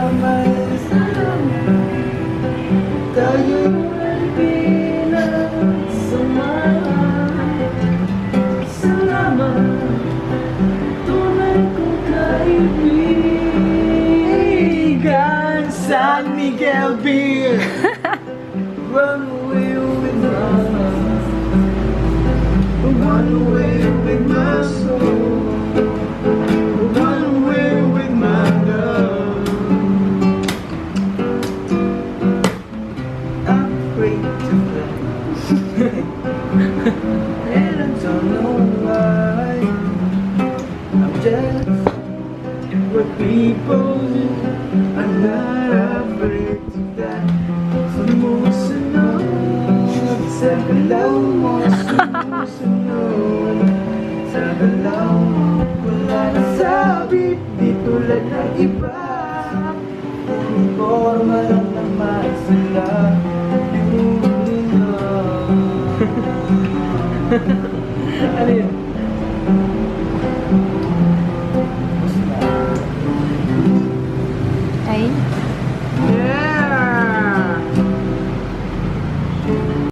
salamat. Tayo ay pinagsamahan. Salamat, tunay kong kaibigan. San Miguel Beer. Run away with my heart. Run away with my soul. Run away with my love. I'm free to fly. And I don't know why. I'm just what people do. I'm not afraid to die. Sumusunod sa galaw mo, sumusunod sa galaw mo. Wala na sabit, di tulad ng iba. Uniforma lang naman.